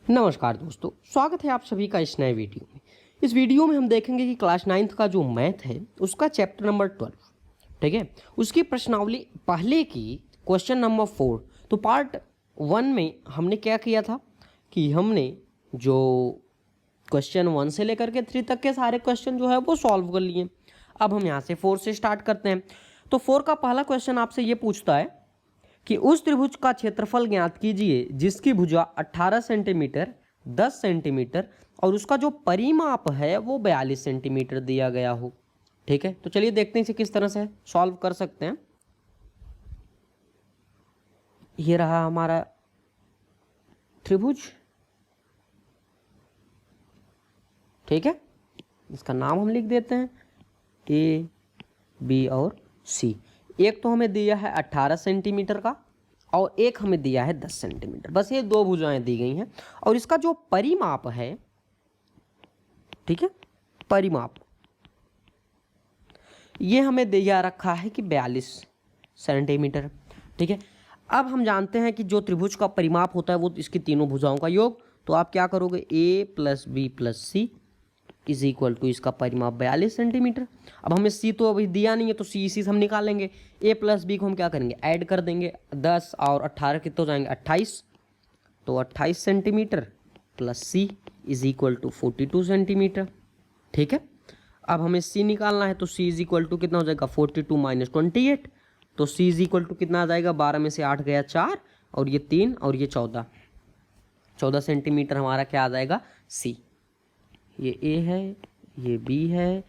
नमस्कार दोस्तों, स्वागत है आप सभी का इस नए वीडियो में। इस वीडियो में हम देखेंगे कि क्लास 9th का जो मैथ है उसका चैप्टर नंबर 12, ठीक है, उसकी प्रश्नावली पहले की क्वेश्चन नंबर 4। तो पार्ट 1 में हमने क्या किया था कि हमने जो क्वेश्चन 1 से लेकर के 3 तक के सारे क्वेश्चन जो है वो सॉल्व कर लिए। अब हम यहाँ से 4 से स्टार्ट करते हैं। तो 4 का पहला क्वेश्चन आपसे ये पूछता है कि उस त्रिभुज का क्षेत्रफल ज्ञात कीजिए जिसकी भुजा 18 सेंटीमीटर, 10 सेंटीमीटर और उसका जो परिमाप है वो 42 सेंटीमीटर दिया गया हो। ठीक है, तो चलिए देखते हैं इसे किस तरह से सॉल्व कर सकते हैं। ये रहा हमारा त्रिभुज, ठीक है, इसका नाम हम लिख देते हैं ए, बी और सी। एक तो हमें दिया है 18 सेंटीमीटर का और एक हमें दिया है 10 सेंटीमीटर। बस ये दो भुजाएं दी गई हैं और इसका जो परिमाप है, ठीक है, परिमाप ये हमें दिया रखा है कि 42 सेंटीमीटर। ठीक है, अब हम जानते हैं कि जो त्रिभुज का परिमाप होता है वो इसकी तीनों भुजाओं का योग। तो आप क्या करोगे, A plus B plus C is equal to इसका परिमाप 42 सेंटीमीटर। अब हमें सी तो अभी दिया नहीं है तो सी इसी से हम निकाल लेंगे। ए प्लस बी को हम क्या करेंगे, ऐड कर देंगे। 10 और 18 कितने हो जाएंगे, 28। तो 28 centimetre plus C is equal to 42 centimetre. ठीक है, अब हमें सी निकालना है तो सी इज इक्वल टू कितना हो जाएगा, 42 माइनस 28। तो सी इज इक्वल टू कितना आ जाएगा, 12 में से 8 गया 4 और ये 3 और ये 14 सेंटीमीटर हमारा क्या आ जाएगा, सी। ये ए है, ये बी है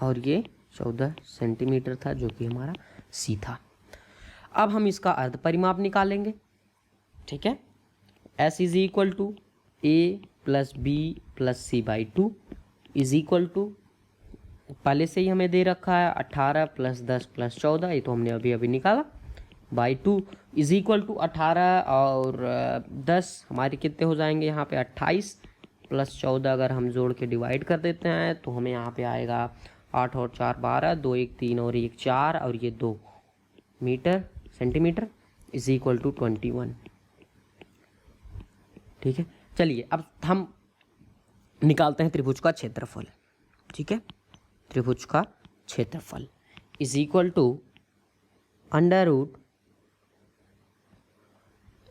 और ये 14 सेंटीमीटर था जो कि हमारा सी था। अब हम इसका अर्ध परिमाप निकालेंगे। ठीक है, s is equal to a plus B plus c by 2 is equal to, पहले से ही हमें दे रखा है 18 प्लस 10 प्लस 14, ये तो हमने अभी अभी निकाला, बाई 2 इज इक्वल टू 18 और 10 हमारे कितने हो जाएंगे यहाँ पे 28 प्लस 14 अगर हम जोड़ के डिवाइड कर देते हैं तो हमें यहाँ पे आएगा 8 और 4 12, 2 1 3 और 1 4 और ये 2 metre centimetre is equal to 21। ठीक है, चलिए अब हम निकालते हैं त्रिभुज का क्षेत्रफल। ठीक है, त्रिभुज का क्षेत्रफल is equal to under root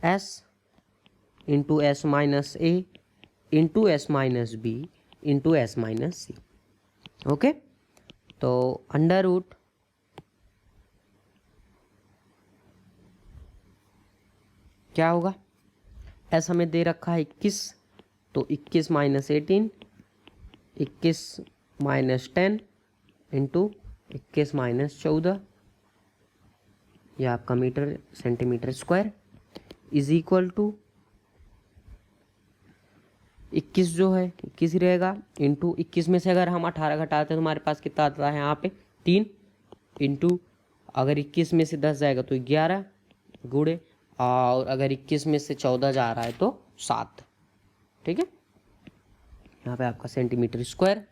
s into s minus a into s minus b into s minus c. Okay, तो अंडर रूट क्या होगा, एस हमें दे रखा है 21, तो 21 माइनस 18, 21 माइनस 10 इंटू 21 माइनस 14, यह आपका metre centimetre square is equal to 21 जो है 21 ही रहेगा इंटू 21 में से अगर हम 18 घटाते हैं तो हमारे पास कितना आता है यहाँ पे 3 इंटू, अगर 21 में से 10 जाएगा तो 11 गुणे, और अगर 21 में से 14 जा रहा है तो 7। ठीक है, यहाँ पे आपका सेंटीमीटर स्क्वायर।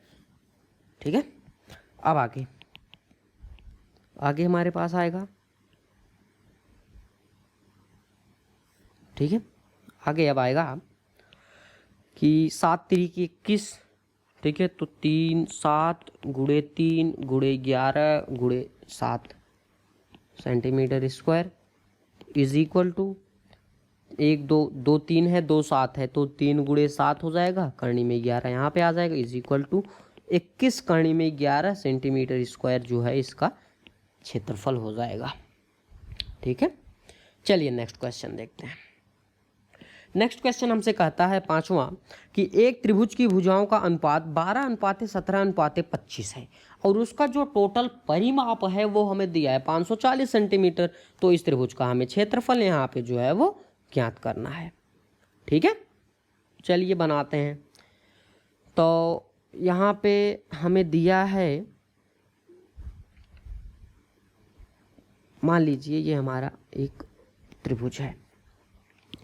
ठीक है, अब आगे हमारे पास आएगा, ठीक है, आगे अब आएगा कि 7 तरीके 21। ठीक है, तो 3 7 गुणे 3 गुणे 11 गुणे 7 centimetre square is equal to 1 2 2 3 है 2 7 है तो 3 गुणे 7 हो जाएगा, करनी में 11 यहाँ पे आ जाएगा इज इक्वल टू 21 करनी में 11 सेंटीमीटर स्क्वायर जो है इसका क्षेत्रफल हो जाएगा। ठीक है, चलिए नेक्स्ट क्वेश्चन देखते हैं। नेक्स्ट क्वेश्चन हमसे कहता है 5वां कि एक त्रिभुज की भुजाओं का अनुपात 12:17:25 है और उसका जो टोटल परिमाप है वो हमें दिया है 540 सेंटीमीटर। तो इस त्रिभुज का हमें क्षेत्रफल यहाँ पे जो है वो ज्ञात करना है। ठीक है, चलिए बनाते हैं। तो यहाँ पे हमें दिया है, मान लीजिए ये हमारा एक त्रिभुज है,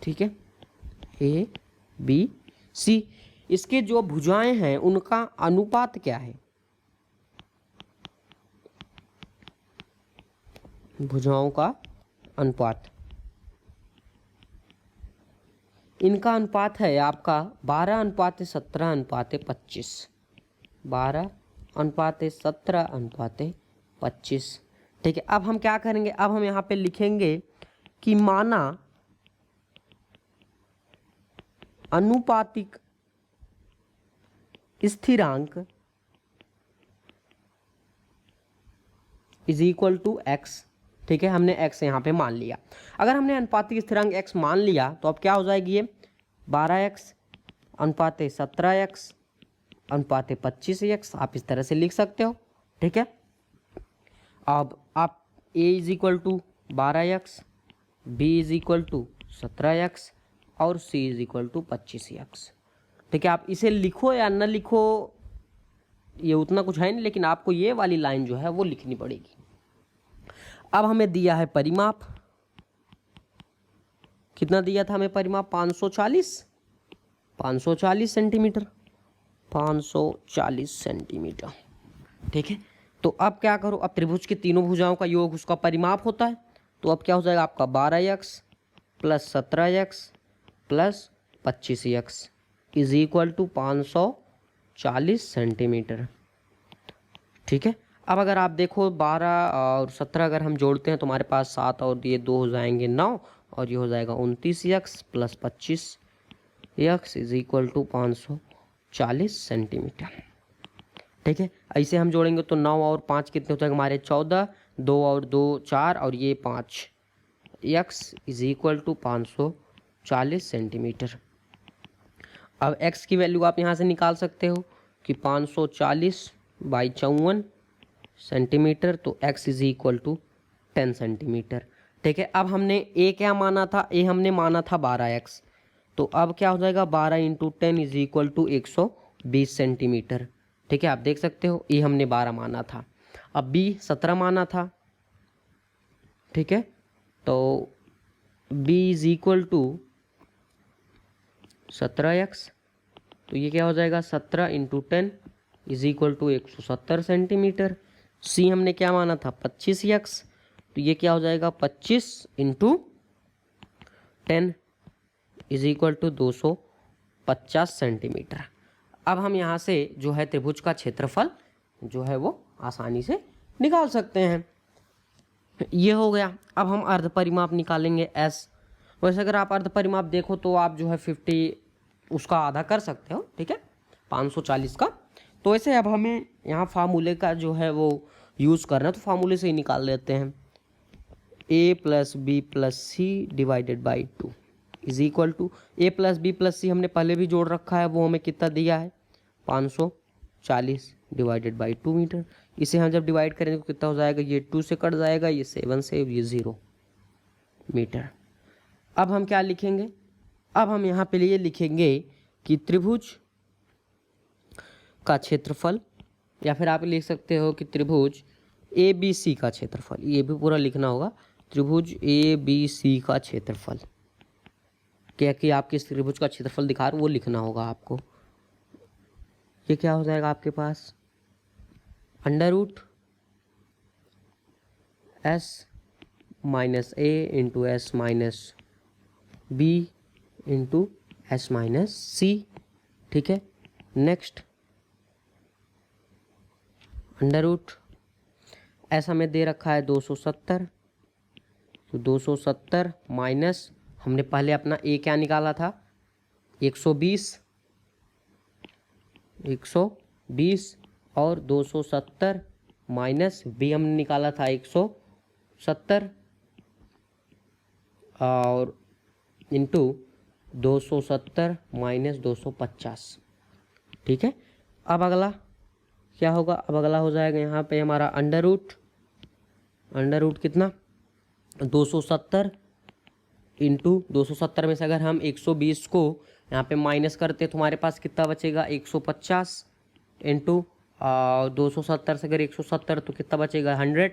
ठीक है, ए बी सी। इसके जो भुजाएं हैं उनका अनुपात क्या है, भुजाओं का अनुपात इनका अनुपात है आपका 12:17:25, 12:17:25। ठीक है, अब हम क्या करेंगे, अब हम यहाँ पे लिखेंगे कि माना अनुपातिक स्थिरांक इज इक्वल टू एक्स। ठीक है, हमने x यहाँ पे मान लिया। अगर हमने अनुपातिक स्थिरांक x मान लिया तो अब क्या हो जाएगी ये 12x अनुपाते 17x अनुपाते 25x, आप इस तरह से लिख सकते हो। ठीक है, अब आप a is equal to 12x, b is equal to 17x और c is equal to 25x। ठीक है, आप इसे लिखो या न लिखो ये उतना कुछ है नहीं, लेकिन आपको ये वाली लाइन जो है वो लिखनी पड़ेगी। अब हमें दिया है परिमाप, कितना दिया था हमें परिमाप, 540 सेंटीमीटर, 540 सेंटीमीटर। ठीक है, तो अब क्या करो, अब त्रिभुज की तीनों भुजाओं का योग उसका परिमाप होता है, तो अब क्या हो जाएगा आपका 12x plus 17x plus 25x is equal to 540 centimetre. ठीक है, अब अगर आप देखो 12 और 17 अगर हम जोड़ते हैं तो हमारे पास 7 और ये 2 हो जाएंगे 9 और ये हो जाएगा 29x plus 25x is equal to 540 centimetre. ठीक है, ऐसे हम जोड़ेंगे तो 9 और 5 कितने हो जाएगा हमारे 14, 2 और 2 4 और ये 5 x is equal to 540 centimetre. अब x की वैल्यू आप यहाँ से निकाल सकते हो कि 540/54 सेंटीमीटर, तो x is equal to 10 centimetre. ठीक है, अब हमने a क्या माना था, a हमने माना था 12x, तो अब क्या हो जाएगा 12 × 10 इज इक्वल टू 120 सेंटीमीटर। ठीक है, आप देख सकते हो a हमने 12 माना था, अब b 17 माना था। ठीक है, तो b is equal to 17x, तो ये क्या हो जाएगा 17 × 10 is equal to 170 centimetre. c हमने क्या माना था 25x, तो ये क्या हो जाएगा 25 × 10 इज इक्वल टू 250 सेंटीमीटर। अब हम यहाँ से जो है त्रिभुज का क्षेत्रफल जो है वो आसानी से निकाल सकते हैं। ये हो गया। अब हम अर्ध परिमाप निकालेंगे s। वैसे अगर आप अर्ध परिमाप देखो तो आप जो है 50 उसका आधा कर सकते हो। ठीक है, 540 का। तो ऐसे अब हमें यहाँ फार्मूले का जो है वो यूज़ करना है, तो फार्मूले से ही निकाल लेते हैं। a + b + c divided by 2 is equal to a + b + c हमने पहले भी जोड़ रखा है, वो हमें कितना दिया है 540 डिवाइडेड बाई 2 मीटर। इसे हम जब डिवाइड करेंगे तो कितना हो जाएगा, ये 2 से कट जाएगा, ये 7 से, ये 0 मीटर। अब हम क्या लिखेंगे, अब हम यहाँ पे लिए लिखेंगे कि त्रिभुज का क्षेत्रफल, या फिर आप लिख सकते हो कि त्रिभुज ABC का क्षेत्रफल, ये भी पूरा लिखना होगा, त्रिभुज ABC का क्षेत्रफल। क्या कि आप किस त्रिभुज का क्षेत्रफल दिखा रहे हो वो लिखना होगा आपको। ये क्या हो जाएगा आपके पास √S - A × S - B × S - C। ठीक है, नेक्स्ट √S हमें दे रखा है 270, तो 270 माइनस हमने पहले अपना a क्या निकाला था 120 और 270 माइनस b हमने निकाला था 170 और इंटू 270 माइनस 250। ठीक है, अब अगला क्या होगा, अब अगला हो जाएगा यहाँ पे हमारा अंडर रूट कितना 270 इंटू 270 में से अगर हम 120 को यहाँ पे माइनस करते तो हमारे पास कितना बचेगा 150 इंटू 270 से अगर 170 तो कितना बचेगा 100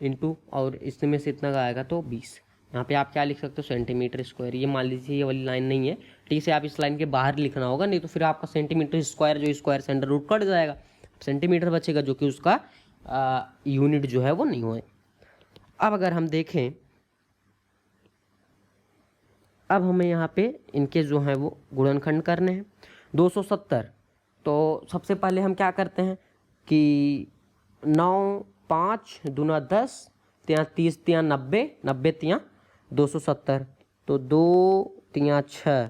इंटू और इसमें से इतना का आएगा तो 20। यहाँ पे आप क्या लिख सकते हो सेंटीमीटर स्क्वायर। ये मान लीजिए ये वाली लाइन नहीं है, ठीक से आप इस लाइन के बाहर लिखना होगा, नहीं तो फिर आपका सेंटीमीटर स्क्वायर जो स्क्वायर से अंडर रूट कट जाएगा, सेंटीमीटर बचेगा जो कि उसका यूनिट जो है वो नहीं होए। अब अगर हम देखें अब हमें यहाँ पे इनके जो हैं वो गुणनखंड करने हैं। 270, तो सबसे पहले हम क्या करते हैं कि 9 5 दूना 10 तियाँ 30 तियाँ 90 90 तियाँ 270, तो 2 तियाँ 6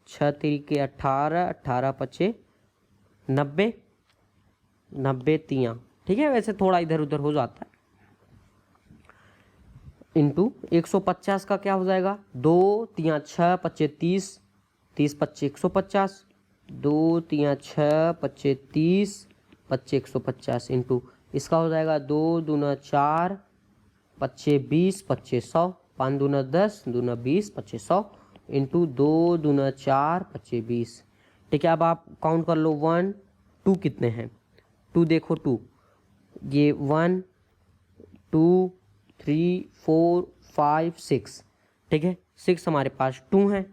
6 तिरिके 18 18 पचे 90 90 तियाँ, ठीक है, वैसे थोड़ा इधर उधर हो जाता है। इंटू 150 का क्या हो जाएगा, 2 तियाँ 6 पच्चे 30 30 पच्चे 150, 2 तियाँ 6 पच्चे 30 पच्चे 150 इंटू इसका हो जाएगा 2 दूना 4 पच्चे 20 पच्चे 100, 5 दूना 10 दूना 20 पच्चे 100 इंटू 2 दूना 4 पच्चे 20। ठीक है, अब आप काउंट कर लो 1 2 कितने हैं, 2 देखो 2, ये 1 2 3 4 5 6, ठीक है, 6 हमारे पास 2 हैं।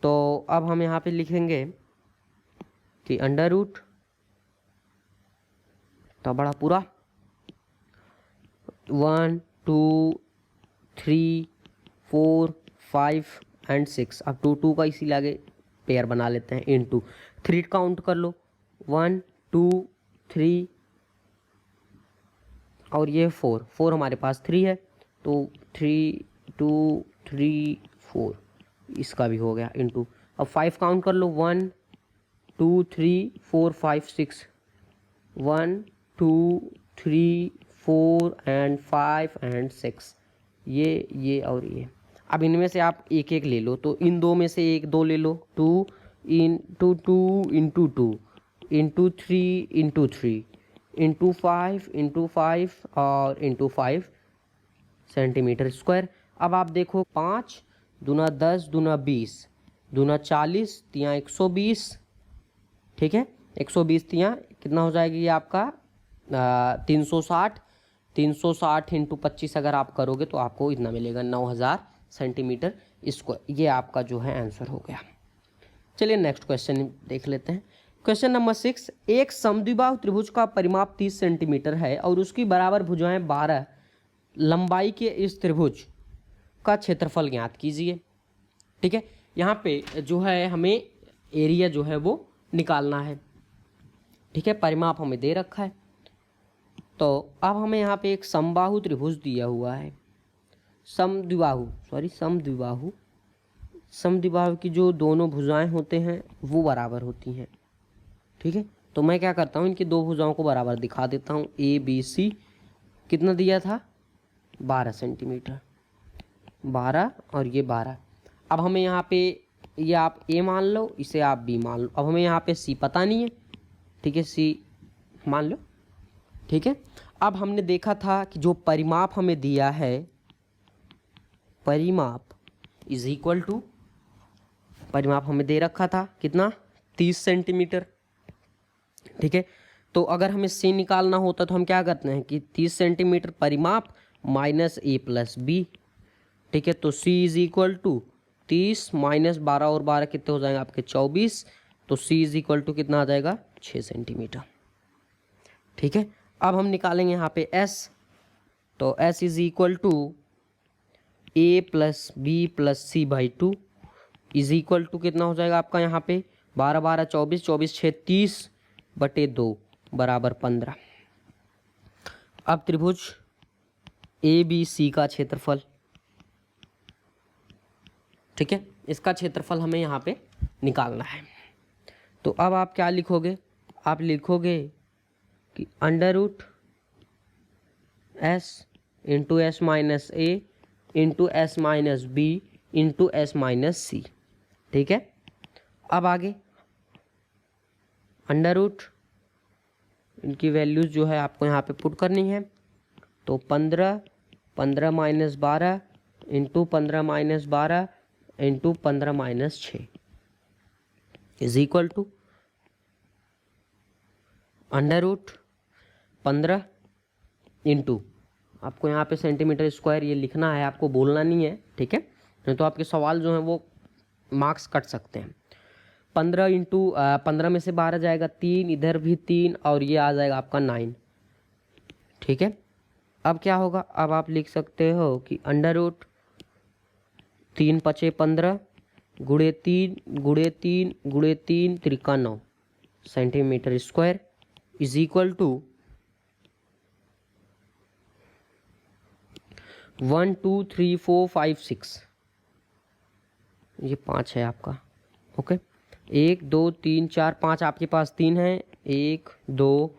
तो अब हम यहाँ पे लिखेंगे कि अंडर रूट तो बड़ा पूरा 1 2 3 4 5 एंड 6, अब 2 2 का इसी लागे पेयर बना लेते हैं, इनटू 3 काउंट कर लो 1 2 3 और ये 4 4 हमारे पास 3 है, तो 3 2 3 4 इसका भी हो गया इनटू, अब 5 काउंट कर लो 1 2 3 4 5 6 1 2 3 4 एंड 5 एंड 6, ये और ये। अब इनमें से आप एक एक ले लो, तो इन दो में से एक दो ले लो, 2 into 2 into 2 into 3 into 3 into 5 और इंटू 5 सेंटीमीटर स्क्वायर। अब आप देखो 5 दूना 10 दूना 20 दूना 40 तियाँ 120, ठीक है, 120 तियाँ कितना हो जाएगी ये आपका 360 360 इंटू 25 अगर आप करोगे तो आपको इतना मिलेगा 9000 सेंटीमीटर स्क्वायर। ये आपका जो है आंसर हो गया। चलिए नेक्स्ट क्वेश्चन देख लेते हैं। क्वेश्चन नंबर 6, एक समद्विबाहु त्रिभुज का परिमाप 30 सेंटीमीटर है और उसकी बराबर भुजाएं 12 लंबाई के इस त्रिभुज का क्षेत्रफल ज्ञात कीजिए। ठीक है, यहाँ पे जो है हमें एरिया जो है वो निकालना है। ठीक है, परिमाप हमें दे रखा है, तो अब हमें यहाँ पे एक समबाहु त्रिभुज दिया हुआ है, समद्विबाहु की जो दोनों भुजाएं होते हैं वो बराबर होती हैं। ठीक है, तो मैं क्या करता हूँ, इनकी दो भुजाओं को बराबर दिखा देता हूँ। ABC कितना दिया था, 12 सेंटीमीटर, 12 और ये 12। अब हमें यहाँ पे ये आप A मान लो, इसे आप B मान लो। अब हमें यहाँ पे C पता नहीं है, ठीक है, C मान लो। ठीक है, अब हमने देखा था कि जो परिमाप हमें दिया है, परिमाप इज इक्वल टू, परिमाप हमें दे रखा था कितना, 30 सेंटीमीटर। ठीक है, तो अगर हमें C निकालना होता तो हम क्या करते हैं कि 30 सेंटीमीटर परिमाप माइनस A प्लस B। ठीक है, तो C is equal to 30 minus 12 और 12 कितने हो जाएंगे आपके 24, तो C इज इक्वल टू कितना आ जाएगा 6 सेंटीमीटर। ठीक है, अब हम निकालेंगे यहाँ पे S, तो S is equal to A plus B plus C by 2 is equal to कितना हो जाएगा आपका यहाँ पे 12 12 24 24 6 30 बटे 2 बराबर 15। अब त्रिभुज ABC का क्षेत्रफल, ठीक है, इसका क्षेत्रफल हमें यहाँ पे निकालना है। तो अब आप क्या लिखोगे, आप लिखोगे कि under root S into S minus A into S minus B into S minus C। ठीक है, अब आगे अंडर रूट, इनकी वैल्यूज जो है आपको यहाँ पे पुट करनी है, तो 15 15 minus 12 into 15 minus 12 into 15 minus 6 is equal to under root 15 into, आपको यहाँ पे सेंटीमीटर स्क्वायर ये लिखना है, आपको बोलना नहीं है, ठीक है, नहीं तो आपके सवाल जो हैं वो मार्क्स कट सकते हैं। 15 इंटू 15 में से 12 जाएगा 3, इधर भी 3 और ये आ जाएगा आपका 9। ठीक है, अब क्या होगा, अब आप लिख सकते हो कि अंडर रूट 3 पचे 15 गुणे 3 त्रिका 9 centimetre square is equal to 1 2 3 4 5 6, ये 5 है आपका। ओके, 1 2 3 4 5 आपके पास 3 है, 1 2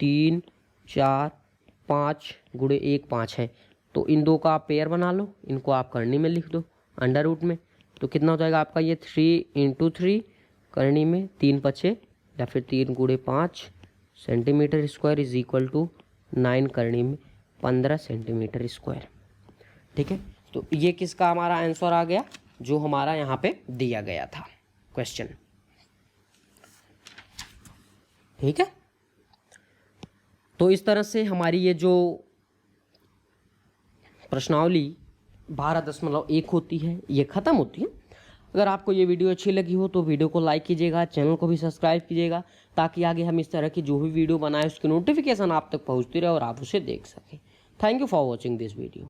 3 4 5 गुणे 1 5 है। तो इन दो का आप पेयर बना लो, इनको आप करनी में लिख दो अंडर रूट में। तो कितना हो जाएगा आपका ये 3 × 3 करनी में 3 5 या फिर 3 गुणे 5 centimetre square is equal to 9 करनी में 15 सेंटीमीटर स्क्वायर। ठीक है, तो ये किसका हमारा आंसर आ गया, जो हमारा यहाँ पे दिया गया था क्वेश्चन। ठीक है, तो इस तरह से हमारी ये जो प्रश्नावली 12.1 होती है ये ख़त्म होती है। अगर आपको ये वीडियो अच्छी लगी हो तो वीडियो को लाइक कीजिएगा, चैनल को भी सब्सक्राइब कीजिएगा, ताकि आगे हम इस तरह की जो भी वीडियो बनाए उसकी नोटिफिकेशन आप तक पहुंचती रहे और आप उसे देख सकें। Thank you for watching this video.